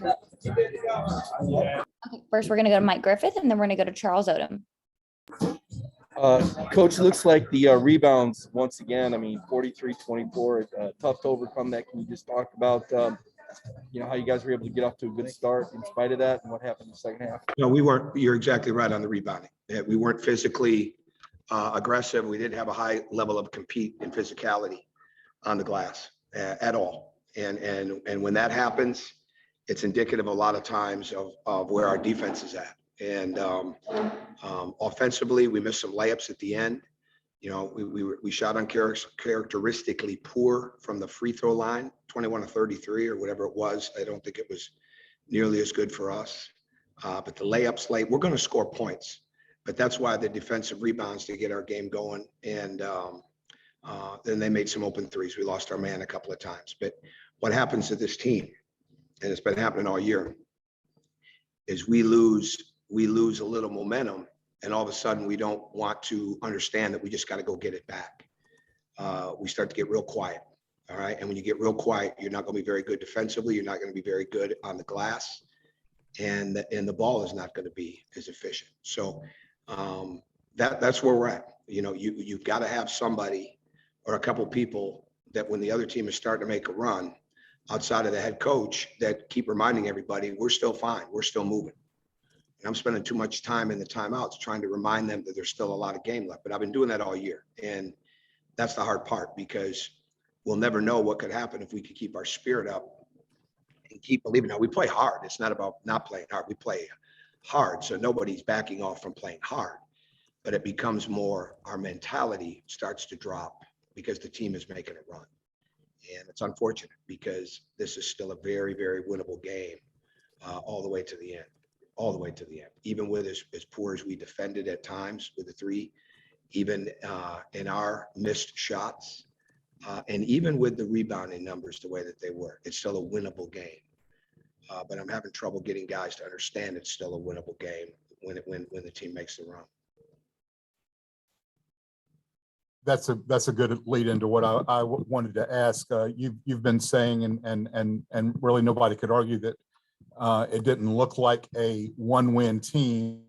Okay, first we're going to go to Mike Griffith, and then we're going to go to Charles Odom. Coach, looks like the rebounds once again. I mean, 43-24, tough to overcome that. Can you just talk about, how you guys were able to get off to a good start in spite of that, and what happened in the second half? No, we weren't. You're exactly right on the rebounding. We weren't physically aggressive. We didn't have a high level of compete and physicality on the glass at all. And when that happens, it's indicative a lot of times of where our defense is at. And offensively, we missed some layups at the end. We shot uncharacteristically poor from the free throw line, 21 to 33 or whatever it was. I don't think it was nearly as good for us. But the layups late, we're going to score points. But that's why the defensive rebounds to get our game going. And then they made some open threes. We lost our man a couple of times. But what happens to this team, and it's been happening all year, is we lose a little momentum, and all of a sudden we don't want to understand that we just got to go get it back. We start to get real quiet. All right. And when you get real quiet, you're not going to be very good defensively. You're not going to be very good on the glass, and the ball is not going to be as efficient. So that's where we're at. You've got to have somebody or a couple people that when the other team is starting to make a run outside of the head coach that keep reminding everybody we're still fine. We're still moving. And I'm spending too much time in the timeouts trying to remind them that there's still a lot of game left. But I've been doing that all year. And that's the hard part, because we'll never know what could happen if we could keep our spirit up and keep believing. Now, we play hard. It's not about not playing hard. We play hard. So nobody's backing off from playing hard. But it becomes more, our mentality starts to drop because the team is making a run. And it's unfortunate because this is still a very, very winnable game all the way to the end. All the way to the end, even with as poor as we defended at times with the three, even in our missed shots, and even with the rebounding numbers the way that they were, it's still a winnable game. But I'm having trouble getting guys to understand it's still a winnable game when the team makes the run. That's a good lead into what I wanted to ask. You've been saying, and really nobody could argue that it didn't look like a one-win team.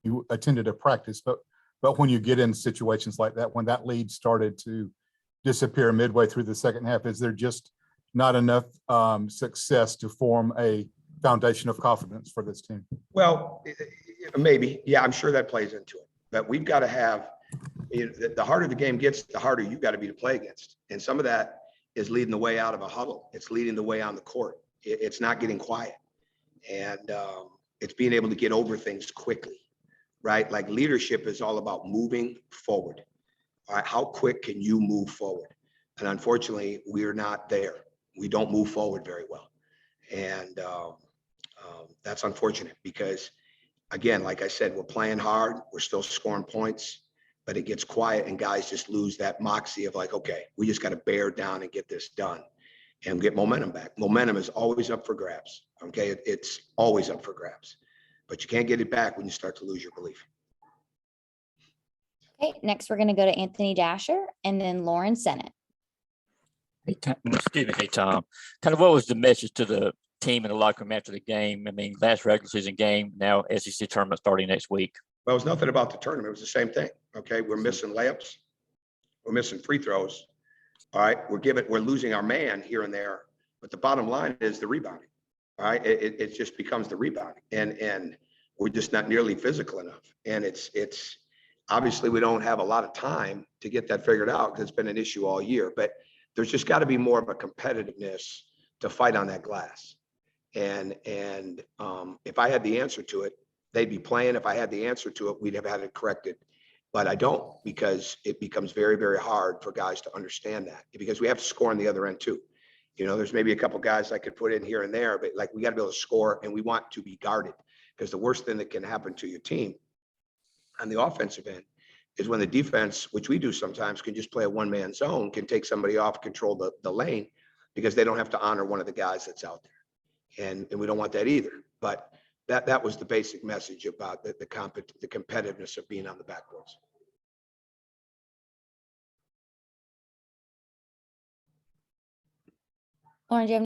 You attended a practice, but when you get in situations like that, when that lead started to disappear midway through the second half, is there just not enough success to form a foundation of confidence for this team? Well, maybe. Yeah, I'm sure that plays into it. But we've got to have, the harder the game gets, the harder you've got to be to play against. And some of that is leading the way out of a huddle. It's leading the way on the court. It's not getting quiet. And it's being able to get over things quickly, right? Like leadership is all about moving forward. All right, how quick can you move forward? And unfortunately, we're not there. We don't move forward very well. And that's unfortunate because, again, like I said, we're playing hard. We're still scoring points, but it gets quiet and guys just lose that moxie of like, okay, we just got to bear down and get this done and get momentum back. Momentum is always up for grabs. Okay, it's always up for grabs, but you can't get it back when you start to lose your belief. Okay, next we're going to go to Anthony Dasher and then Lauren Sennett. Hey, Tom. Kind of what was the message to the team in the locker room after the game? I mean, last regular season game, now SEC tournament starting next week. Well, it was nothing about the tournament. It was the same thing. Okay, we're missing layups. We're missing free throws. All right, we're losing our man here and there, but the bottom line is the rebounding. All right, it just becomes the rebounding, and we're just not nearly physical enough. And it's obviously we don't have a lot of time to get that figured out because it's been an issue all year. But there's just got to be more of a competitiveness to fight on that glass. And if I had the answer to it, they'd be playing. If I had the answer to it, we'd have had it corrected. But I don't, because it becomes very, very hard for guys to understand that, because we have to score on the other end too. There's maybe a couple guys I could put in here and there, but like we got to be able to score, and we want to be guarded, because the worst thing that can happen to your team on the offensive end is when the defense, which we do sometimes, can just play a one-man zone, can take somebody off, control the lane, because they don't have to honor one of the guys that's out there. And we don't want that either. But that was the basic message about the competitiveness of being on the backboards. Lauren, do you have